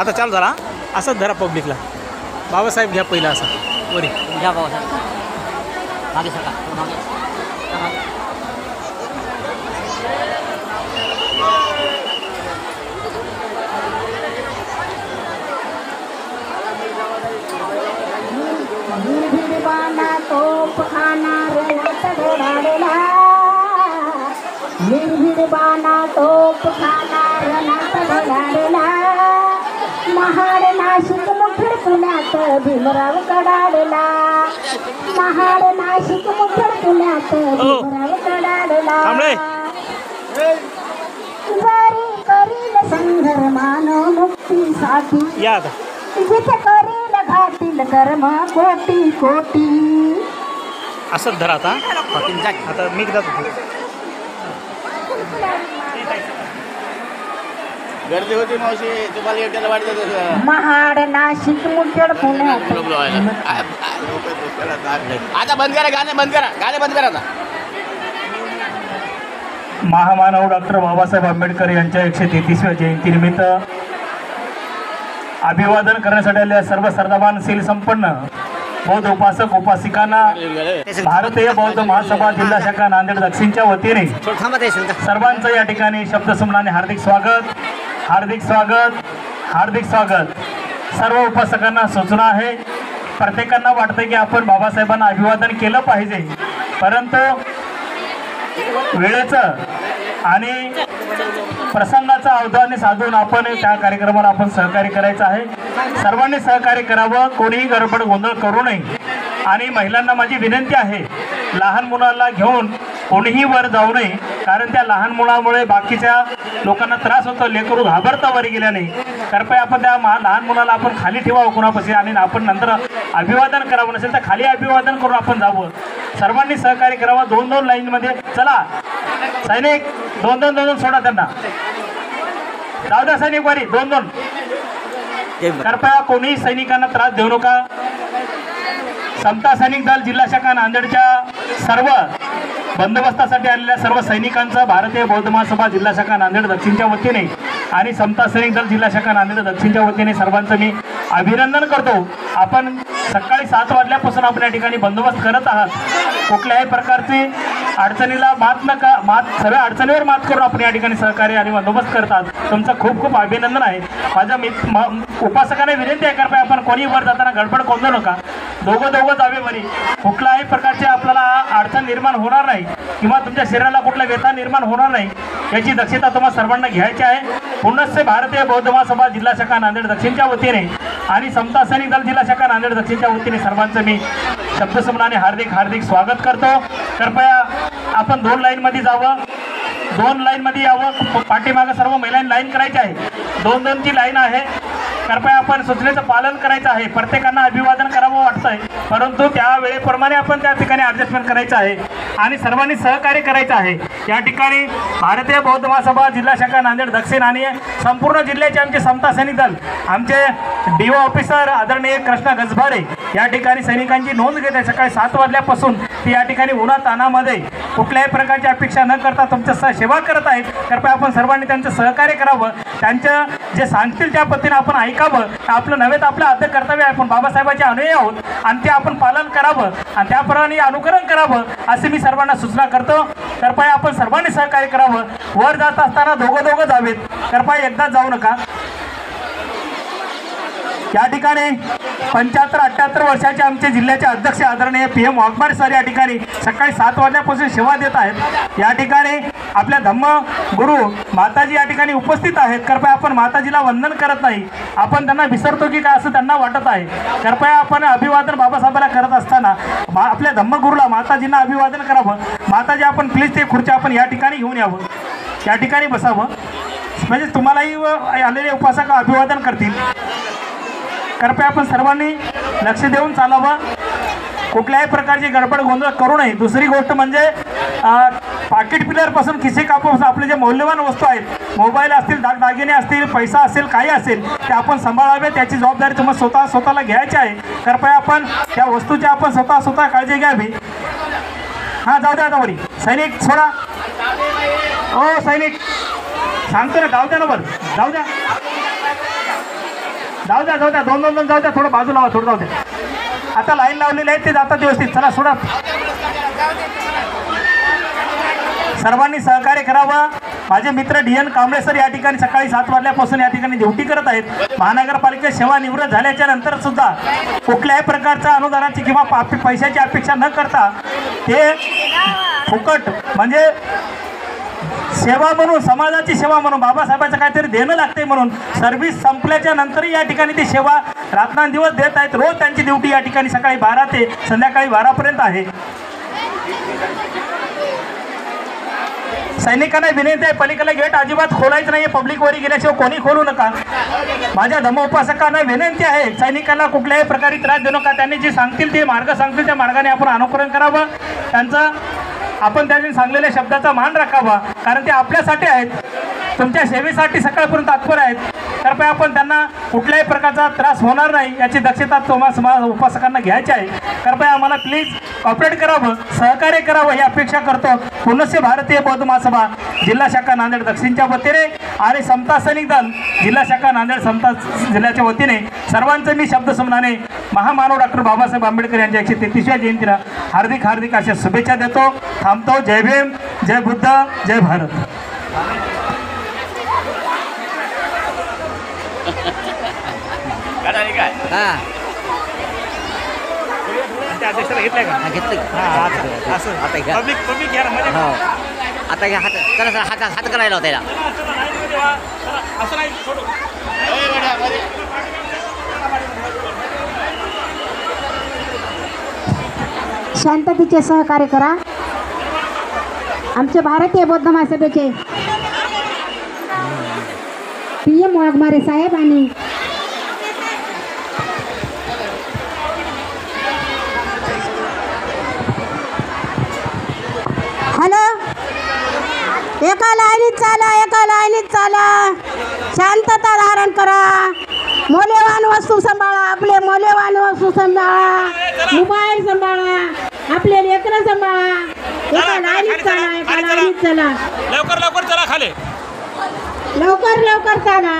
आता चालू झाला असंच धरा पब्लिकला. बाबासाहेब घ्या पहिला असा वरी घ्या बाबासाहेब मागे सका मागे निर्भीडपणा तोफ खाना रणात धडाडला निर्भीडपणा तोफ खाना रणात धडाडला महाड नाशिक मुठड पुण्यात भीमराव कडाडला महाड नाशिक मुठड पुण्यात भीमराव कडाडला जरी करील संघर्मान मुक्तीसाठी या जिथे करील घातील कर्म कोटी कोटी. असंच धरा आता. आता मी जातो. गर्दी होती मावशी तुम्हाला एकट्याला वाटतं महाड नाशिक मुठड पुण्यात. आता बंद करा गाणे बंद करा गाणे बंद करा आता. महामानव डॉक्टर बाबासाहेब आंबेडकर यांच्या 133व्या जयंतीनिमित्त अभिवादन करण्यासाठी आलेल्या सर्व सर्वमानशील संपन्न बौद्ध उपासक उपासिकांना भारतीय बौद्ध महासभा जिल्हा शाखा नांदेड दक्षिणच्या वतीने सर्वांचं या ठिकाणी शब्दसुमनाने हार्दिक स्वागत हार्दिक स्वागत हार्दिक स्वागत. सर्व उपासकांना सूचना आहे. प्रत्येकांना वाटतं की आपण बाबासाहेबांना अभिवादन केलं पाहिजे, परंतु वेळेचं आणि प्रसंगाचं अवधान साधून आपण त्या कार्यक्रमाला आपण सहकार्य करायचं आहे. सर्वांनी सहकार्य करावं, कोणीही गडबड गोंधळ करू नये. आणि महिलांना माझी विनंती आहे, लहान मुलाला घेऊन कोणीही वर जाऊ नये, कारण त्या लहान मुलामुळे बाकीच्या लोकांना त्रास होतो. लेकरू घाबरता वर गेल्याने. कृपया आपण त्या लहान मुलाला आपण खाली ठेवावं कोणापाशी आणि आपण नंतर अभिवादन करावं. नसेल तर खाली अभिवादन करून आपण जावं. सर्वांनी सहकार्य करावं. 2-2 लाईनमध्ये चला. सैनिक 2-2 सोडा त्यांना. जाऊ द्या सैनिक वारी 2-2. कृपया कोणीही सैनिकांना त्रास देऊ नका. समता सैनिक दल जिल्हा शाखा नांदेडच्या सर्व बंदोबस्तासाठी आलेल्या सर्व सैनिकांचं भारतीय बौद्ध महासभा जिल्हा शाखा नांदेड दक्षिणच्या वतीने आणि समता सैनिक दल जिल्हा शाखा नांदेड दक्षिणच्या वतीने सर्वांचं मी अभिनंदन करतो. आपण सकाळी 7 वाजल्यापासून आपण या ठिकाणी बंदोबस्त करत आहात. कुठल्याही प्रकारची अडचणीला सगळ्या अडचणीवर मात करून आपण या ठिकाणी सहकार्य आणि बंदोबस्त करतात. तुमचं खूप खूप अभिनंदन आहे. माझ्या उपासकांना विनंती आहे, कृपया आपण कोणी वर जाताना गडबड करू नका. दोघं जावे वरी. कुठल्याही प्रकारची आपल्याला अडचण निर्माण होणार नाही किंवा तुमच्या शरीराला कुठला व्यथा निर्माण होणार नाही याची दक्षता तुम्हाला सर्वांना घ्यायची आहे. पुनश्च भारतीय बौद्ध महासभा जिल्हा शाखा नांदेड दक्षिणच्या वतीने आणि समता सैनिक दल जिल्हा शाखा नांदेड दक्षिणच्या वतीने सर्वांचं मी शब्दसुमनाने हार्दिक हार्दिक स्वागत करतो. कृपया आपण 2 लाईनमध्ये जावं. 2 लाईनमध्ये यावं. पाठीमागं सर्व महिलांनी लाईन करायची आहे. 2-2ची लाईन आहे. कृपया आपण सूचनेचं पालन करायचं आहे. प्रत्येकांना अभिवादन करावं वाटतंय, परंतु त्या वेळेप्रमाणे आपण त्या ठिकाणी ॲडजस्टमेंट करायचं आहे आणि सर्वांनी सहकार्य करायचं आहे. या ठिकाणी भारतीय बौद्ध महासभा जिल्हा शाखा नांदेड दक्षिण आणि संपूर्ण जिल्ह्याचे आमचे समता सैनिक दल, आमचे DO ऑफिसर आदरणीय कृष्णा गजभारे या ठिकाणी सैनिकांची नोंद घेत आहे. सकाळी 7 वाजल्यापासून ती या ठिकाणी उन्हातानामध्ये कुठल्याही प्रकारची अपेक्षा न करता तुमच्या सेवा करत आहेत. कृपया आपण सर्वांनी त्यांचं सहकार्य करावं. त्यांचं जे सांगतील त्या पद्धतीने आपण ऐकावं. आपलं नव्हे तर आपलं आद्य कर्तव्य आहे. आपण बाबासाहेबांचे अनुयायी आहोत आणि ते आपण पालन करावं आणि त्याप्रमाणे अनुकरण करावं असे मी सर्वांना सूचना करतो. कृपया आपण सर्वांनी सहकार्य करावं. वर जात असताना दोघं जावेत. कृपया एकदा जाऊ नका. या ठिकाणी 75-78 वर्षाचे आमचे जिल्ह्याचे अध्यक्ष आदरणीय PM वाघमारे सर या ठिकाणी सकाळी 7 वाजल्यापासून सेवा देत आहेत. या ठिकाणी आपल्या धम्मगुरू माताजी या ठिकाणी उपस्थित आहेत. कृपया आपण माताजीला वंदन करत नाही, आपण त्यांना विसरतो की काय असं त्यांना वाटत आहे. कृपया आपण अभिवादन बाबासाहेबांना करत असताना आपल्या धम्मगुरूला माताजींना अभिवादन करावं. माताजी आपण प्लीज ते खुर्च्या आपण या ठिकाणी घेऊन यावं. या ठिकाणी बसावं म्हणजे तुम्हालाही आलेले उपासक अभिवादन करतील. कृपया आपण सर्वांनी लक्ष देऊन चालावं. कुठल्याही प्रकारची गडबड गोंधळ करू नये. दुसरी गोष्ट म्हणजे पाकिट पिलरपासून खिसे कापून आपले जे मौल्यवान वस्तू आहेत, मोबाईल असतील, दागदागिने असतील, पैसा असेल, काही असेल, ते आपण सांभाळावे. त्याची जबाबदारी तुम्हाला स्वतःला घ्यायची आहे. कृपया आपण त्या वस्तूची आपण स्वतः काळजी घ्यावी. हां जाऊ द्या आता वरी. सैनिक सोडा. ओ सैनिक सांगतो ना, जाऊ द्या ना वर, जाऊ द्या. जाऊ द्या दोन जाऊ द्या, थोडं बाजूला व्हा, थोडं जाऊ द्या. आता लाईन लावलेली आहे ते जातात व्यवस्थित. चला सोडा. सर्वांनी सहकार्य करावं. माझे मित्र DN कांबळे सर या ठिकाणी सकाळी 7 वाजल्यापासून या ठिकाणी ड्युटी करत आहेत. महानगरपालिकेत सेवा निवृत्त झाल्याच्या नंतर सुद्धा कुठल्याही प्रकारच्या अनुदानाची किंवा पैशाची अपेक्षा न करता ते फुकट म्हणजे सेवा म्हणून, समाजाची सेवा म्हणून, बाबासाहेबांचं काहीतरी देणं लागते म्हणून सर्व्हिस संपल्याच्या नंतरही या ठिकाणी ती सेवा रात्रंदिवस देत आहेत. रोज त्यांची ड्युटी या ठिकाणी सकाळी 12 ते संध्याकाळी 12 आहे. सैनिकांना विनंती आहे, पलीकडे गेट अजिबात खोलायचं नाही. पब्लिक वरी गेल्याशिवाय कोणी खोलू नका. माझ्या धर्मोपासकांना विनंती आहे, सैनिकांना कुठल्याही प्रकारे त्रास देऊ नका. त्यांनी जे सांगतील ते मार्ग सांगतील त्या मार्गाने आपण अनुकरण करावं. आपण त्यांनी सांगलेल्या शब्दाचा मान राखावा, कारण ते आपल्यासाठी आहेत, तुमच्या सेवेसाठी सकाळपर्यंत तत्पर आहेत. कृपया आपण त्यांना कुठल्याही प्रकारचा त्रास होणार नाही याची दक्षता तुम्हा उपासकांना घ्यायची आहे. कृपया आम्हाला प्लीज कॉपरेट करावं, सहकार्य करावं ही अपेक्षा करतो. पुनश्च भारतीय बौद्ध महासभा जिल्हा शाखा नांदेड दक्षिणच्या वतीने आणि समता सैनिक दल जिल्हा शाखा नांदेड समता जिल्ह्याच्या वतीने सर्वांचं मी शब्दसमनाने महामानव डॉक्टर बाबासाहेब आंबेडकर यांच्या 133व्या जयंतीला हार्दिक अशा शुभेच्छा देतो. थांबतो. जय भीम, जय बुद्ध, जय भारत. काय हां त्या अध्यक्षाला घेतलंय का? घेतलं. हां असं आता घ्या. पब्लिक घ्या ना म्हणजे हो आता घ्या. हात चला सर, हात करायला होता याला. असं नाही सोडू. शांततेचे सहकार्य करा. आमचे भारतीय बौद्ध महासभेचे PM वाघमारे साहेब आणि हॅलो, एका लाईनीत चाला, शांतता धारण करा. मौल्यवान वस्तू सांभाळा, आपले मौल्यवान वस्तू सांभाळा, मोबाईल सांभाळा, आपले लेकरं सांभाळा. एका लाईनीत चला. लवकर चला खाली. लवकर चाला.